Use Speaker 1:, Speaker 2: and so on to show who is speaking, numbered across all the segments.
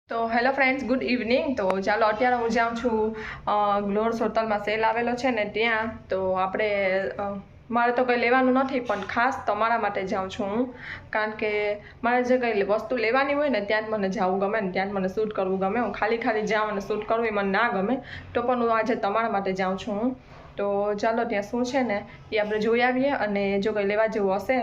Speaker 1: તો hello friends, good evening. તો ચાલો અત્યારે હું જાઉં છું ગ્લોર્સ હોટલમાં સેલ આવેલો છે ને ત્યાં. તો આપણે મારે તો કંઈ લેવાનું નથી, પણ ખાસ તમારા માટે જાઉં છું હું, કારણ કે મારે જે કંઈ વસ્તુ લેવાની હોય ને ત્યાં જ મને જવું ગમે ને ત્યાં જ મને શૂટ કરવું ગમે. હું ખાલી જાઉં અને શૂટ કરવું એ મને ના ગમે, તો પણ હું આજે તમારા માટે જાઉં છું હું. તો ચાલો ત્યાં શું છે ને એ આપણે જોઈ આવીએ, અને જો કંઈ લેવા જેવું હશે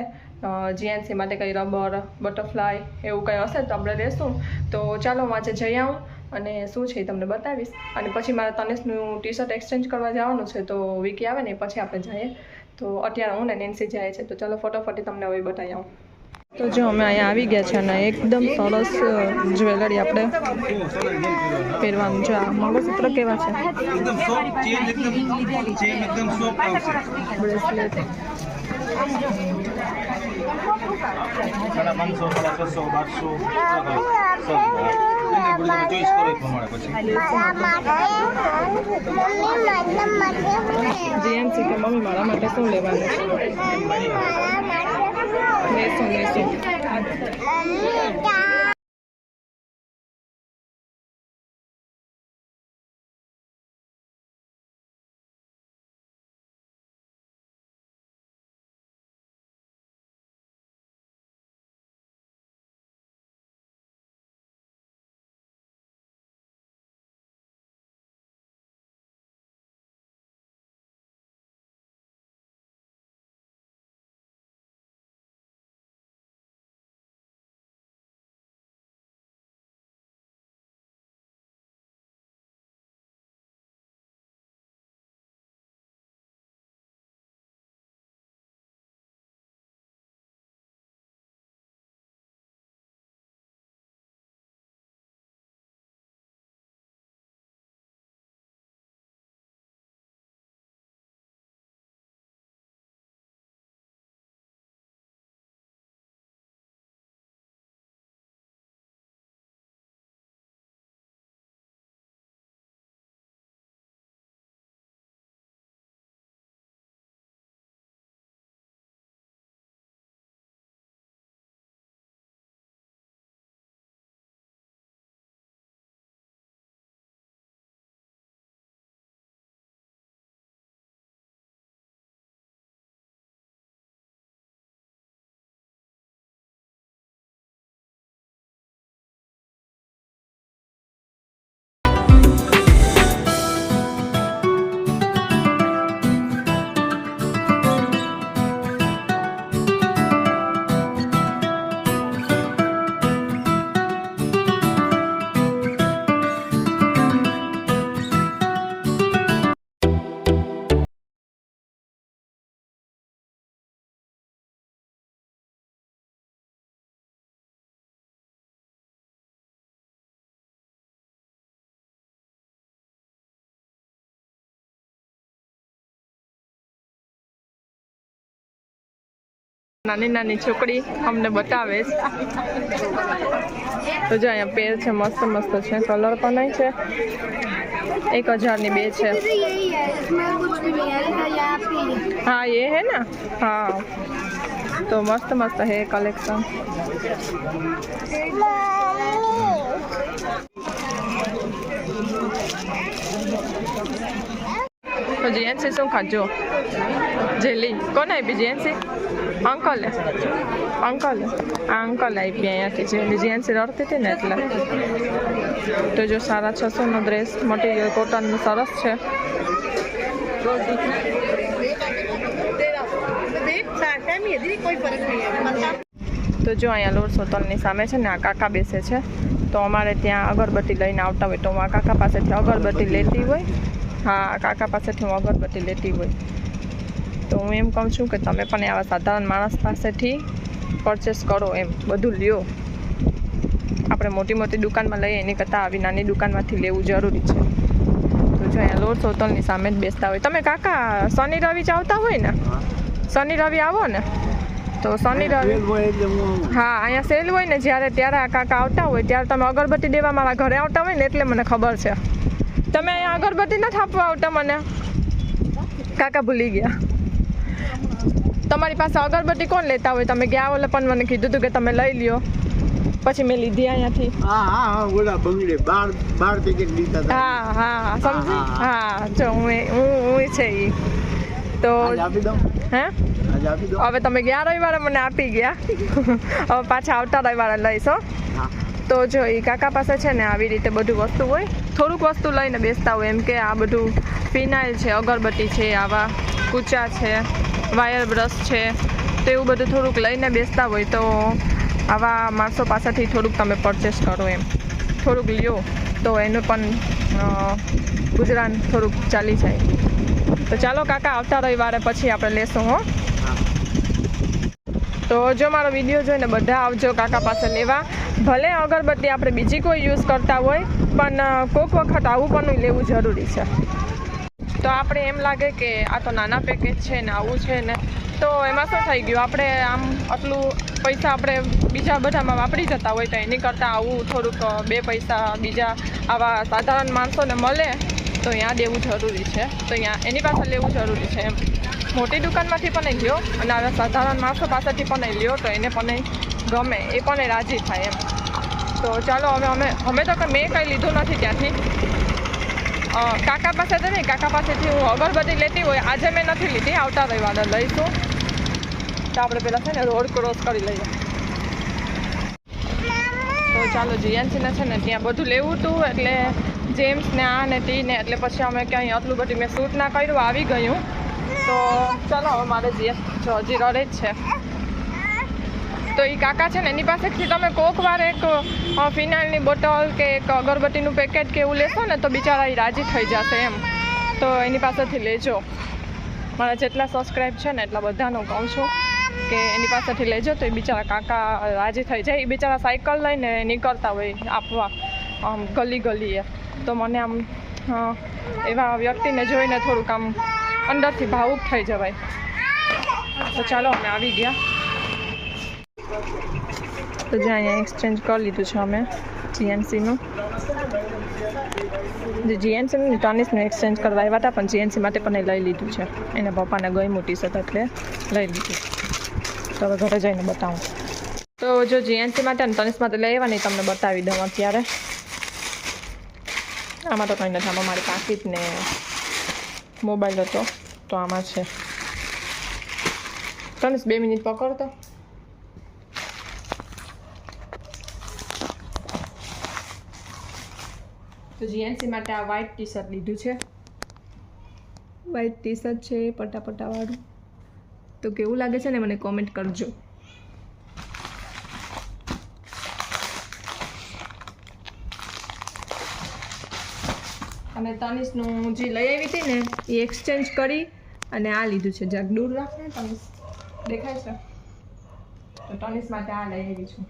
Speaker 1: જીએનસી માટે કંઈ રબર, બટરફ્લાય એવું કંઈ હશે તો આપણે લેશું. તો ચાલો હું આજે જઈ આવું અને શું છે એ તમને બતાવીશ. અને પછી મારે તનેશનું ટી શર્ટ એક્સચેન્જ કરવા જવાનું છે, તો વિકી આવે ને પછી આપણે જઈએ. તો અત્યારે હું ને નેન્સી જાય છે, તો ચાલો ફટાફટ તમને હવે બતાવી આવું. તો જો અમે અહીંયા આવી ગયા છે અને એકદમ સરસ જ્વેલરી આપણે પહેરવાનું છે. આ મંગળસૂત્ર કેવા છે, બ્રેસલેટ જીએમસી કે મમ્મી મારા માટે શું લેવાનું છે? લેશું. નાની છોકરી અમને બતાવે છે. તો જો અહીંયા પેર છે, મસ્ત છે, કલર પણ નહીં છે. 1000 ની 2 છે. हाँ ये है ना, हाँ तो मस्त है कलेक्शन. तो जीएनसी શું ખાજો? જેલી કોને આપી? જીએનસી અંકલે આ અંકલ આપી અહીંયાથી. જેલી જીએનસી રડતી હતી ને એટલે. તો જો 650 નો ડ્રેસ મટીરિયલ કોટનનું સરસ છે. તો જો અહીંયા લોર્સ હોટલની સામે છે ને આ કાકા બેસે છે. તો અમારે ત્યાં અગરબત્તી લઈને આવતા હોય તો હું આ કાકા પાસેથી અગરબત્તી લેતી હોય. હા, કાકા પાસેથી હું અગરબત્તી લેતી હોય. તો હું એમ કહું છું કે તમે પણ આવા સાધારણ માણસ પાસેથી પરચેસ કરો, એમ બધું લ્યો. આપણે મોટી દુકાનમાં લઈએ એની કરતાં આવી નાની દુકાનમાંથી લેવું જરૂરી છે. તો જો અહીંયા લોર્સ હોટલની સામે જ બેસતા હોય. તમે કાકા શનિ રવિ જ આવતા હોય ને? શનિ રવિ આવો ને? તો શનિ રવિ, હા અહીંયા સેલ હોય ને જ્યારે ત્યારે આ કાકા આવતા હોય ત્યારે તમે અગરબત્તી દેવા મારા ઘરે આવતા હોય ને એટલે મને ખબર છે. તમે અહીંયા અગરબત્તી નથી આપવા આવતા મને? કાકા ભૂલી ગયા. તમારી પાસે અગરબત્તી કોણ લેતા હોય? તમે ગયા ઓલે પણ મને કીધું હતું કે તમે લઈ લ્યો. પછી મેં લીધી અહીંયાથી.
Speaker 2: હા ઓલા બંગલે 12 પેકેટ લીધા હતા.
Speaker 1: હા સમજી. હા જો હું છે ઈ તો
Speaker 2: આપી દઉં.
Speaker 1: હે
Speaker 2: આજે આપી દઉં.
Speaker 1: હવે તમે ગયા રવિવારે મને આપી ગયા. હવે પાછા આવતા રવિવારે લઈશો. તો જો એ કાકા પાસે છે ને આવી રીતે બધું વસ્તુ હોય, થોડુંક વસ્તુ લઈને બેસતા હોય, એમ કે આ બધું ફિનાઇલ છે, અગરબત્તી છે, આવા કૂચા છે, વાયર બ્રશ છે, તો એવું બધું થોડુંક લઈને બેસતા હોય. તો આવા માણસો પાસેથી થોડુંક તમે પરચેસ કરો, એમ થોડુંક લ્યો તો એનું પણ ગુજરાન થોડુંક ચાલી જાય. તો ચાલો કાકા આવતા રવિવારે પછી આપણે લેશું. હો તો જો મારો વિડીયો જોઈને બધા આવજો કાકા પાસે લેવા. ભલે અગરબત્તી આપણે બીજી કોઈ યુઝ કરતા હોય, પણ કોઈક વખત આવું પણ લેવું જરૂરી છે. તો આપણે એમ લાગે કે આ તો નાના પેકેજ છે ને આવું છે ને, તો એમાં શું થઈ ગયું, આપણે આમ આટલું પૈસા આપણે બીજા બધામાં વાપરી જતા હોય, તો એની કરતાં આવું થોડુંક 2 પૈસા બીજા આવા સાધારણ માણસોને મળે તો ત્યાં દેવું જરૂરી છે. તો ત્યાં એની પાસે લેવું જરૂરી છે. એમ મોટી દુકાનમાંથી પણ લ્યો અને આવા સાધારણ માણસો પાસેથી પણ લ્યો તો એને પણ ગમે, એ પણ રાજી થાય. એમ તો ચાલો હવે અમે તો મેં કંઈ લીધું નથી ત્યાંથી. કાકા પાસે તો નહીં, કાકા પાસેથી હું અગરબત્તી લેતી હોય. આજે મેં નથી લીધી, આવતા રવિવારે લઈશું. તો આપણે પહેલાં છે ને રોડ ક્રોસ કરી લઈએ. તો ચાલો જીએનસીને છે ને ત્યાં બધું લેવું હતું, એટલે જેમ્સ ને આ ને ટી ને, એટલે પછી અમે ક્યાંય આટલું બધું મેં શૂટ ના કર્યું, આવી ગયું. તો ચાલો હવે મારે હજી રડે જ છે. તો એ કાકા છે ને એની પાસેથી તમે કોક વાર એક ફિનાઇલની બોટલ કે એક અગરબત્તીનું પેકેટ કે એવું લેશો ને તો બિચારા એ રાજી થઈ જશે. એમ તો એની પાસેથી લેજો. મારા જેટલા સબસ્ક્રાઈબ છે ને એટલા બધાનું કહું છું કે એની પાસેથી લેજો, તો એ બિચારા કાકા રાજી થઈ જાય. એ બિચારા સાયકલ લઈને નીકળતા હોય આપવા આમ ગલીએ. તો મને આમ એવા વ્યક્તિને જોઈને થોડુંક આમ અંદરથી ભાવુક થઈ જવાય. તો ચાલો અમે આવી ગયા. તો જ્યાં અહીંયા એક્સચેન્જ કરી લીધું છે અમે જીએનસીનું. જે જીએનસીનું ટોનિસનું એક્સચેન્જ કરવા આવ્યા હતા, પણ જીએનસી માટે પણ એ લઈ લીધું છે. એના પપ્પાને ગઈ મોટી ટી-શર્ટ એટલે લઈ લીધું. તો હવે ઘરે જઈને બતાવું. તો જો જીએનસી માટે અને ટોનિસ માટે લઈ આવવાની તમને બતાવી દઉં અત્યારે. આમાં તો કંઈ નથી, આમાં મારી પાકીટ ને મોબાઈલ હતો તો આમાં છે. ટોનિસ 2 મિનિટ પકડતો. તો જીએનસી માટે આ વ્હાઇટ ટી-શર્ટ લીધું છે. વ્હાઇટ ટી-શર્ટ છે પટ્ટાવાળું. તો કેવું લાગે છે ને મને કોમેન્ટ કરજો. અને તનિષનું જે લઈ આવી હતી ને એ એક્સચેન્જ કરી અને આ લીધું છે. જરાક દૂર રાખ ને તનિષ, દેખાય છે. તો તનિષ માટે આ લઈ આવી છું,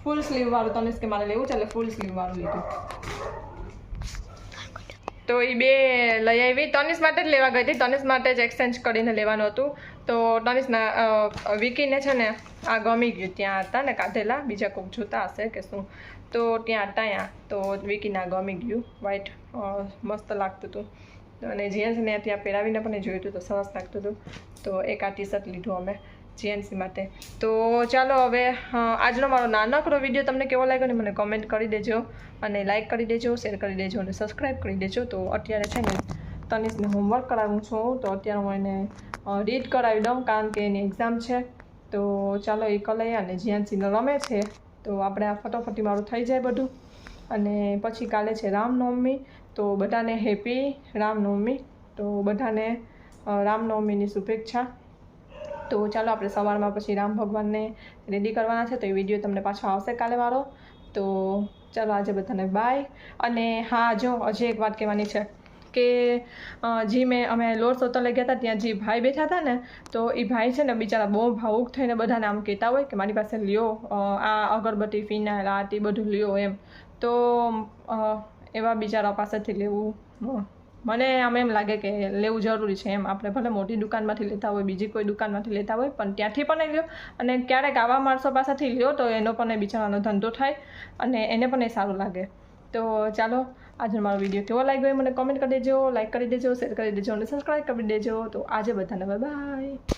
Speaker 1: ફૂલ સ્લીવ વાળું. તનિષ કે મારે લેવું છે એટલે ફૂલ સ્લીવ વાળું લીધું. તો એ 2 લઈ આવી. તનિષ માટે જ લેવા ગઈ હતી, તનિષ માટે જ એક્સચેન્જ કરીને લેવાનું હતું. તો તનિષના વિકીને છે ને આ ગમી ગયું. ત્યાં હતા ને કાઢેલા, બીજા કોઈક જોતા હશે કે શું, તો ત્યાં હતા અહીંયા. તો વિકીને આ ગમી ગયું, વ્હાઇટ મસ્ત લાગતું હતું. અને જીએન્સને ત્યાં પહેરાવીને પણ જોયું હતું તો સરસ લાગતું હતું. તો એક આ ટી-શર્ટ લીધું અમે જીએનસી માટે. તો ચાલો હવે આજનો મારો નાનકડો વિડીયો તમને કેવો લાગ્યો ને મને કોમેન્ટ કરી દેજો, અને લાઇક કરી દેજો, શેર કરી દેજો અને સબસ્ક્રાઈબ કરી દેજો. તો અત્યારે છે ને તનિષને હોમવર્ક કરાવું છું, તો અત્યારે હું એને રીડ કરાવી દઉં કારણ કે એની એક્ઝામ છે. તો ચાલો એ કલાઈ અને જીએનસીને રમે છે. તો આપણે આ ફટોફટી મારું થઈ જાય બધું. અને પછી કાલે છે રામનવમી, તો બધાને હેપી રામનવમી. તો બધાને રામનવમીની શુભેચ્છા. તો ચાલો આપણે સવારમાં પછી રામ ભગવાનને રેડી કરવાના છે, તો એ વિડીયો તમને પાછો આવશે કાલે મારો. તો ચાલો આજે બધાને બાય. અને હા જો હજી એક વાત કહેવાની છે કે અમે લોર્ડ સોતલે ગયા હતા, ત્યાં જે ભાઈ બેઠા હતા ને, તો એ ભાઈ છે ને બિચારા બહુ ભાવુક થઈને બધાને આમ કહેતા હોય કે મારી પાસે લ્યો આ અગરબત્તી, ફિનાઇલ, આ તે બધું લ્યો એમ. તો એવા બિચારા પાસેથી લેવું મને આમ એમ લાગે કે લેવું જરૂરી છે. એમ આપણે ભલે મોટી દુકાનમાંથી લેતા હોય, બીજી કોઈ દુકાનમાંથી લેતા હોય, પણ ત્યાંથી પણ લ્યો. અને ક્યારેક આવા માણસો પાસેથી લ્યો તો એનો પણ એ બિચારાનો ધંધો થાય અને એને પણ એ સારું લાગે. તો ચાલો આજે મારો વિડીયો કેવો લાગ્યો એ મને કોમેન્ટ કરી દેજો, લાઇક કરી દેજો, શેર કરી દેજો અને સબસ્ક્રાઈબ કરી દેજો. તો આજે બધાને બાય બાય.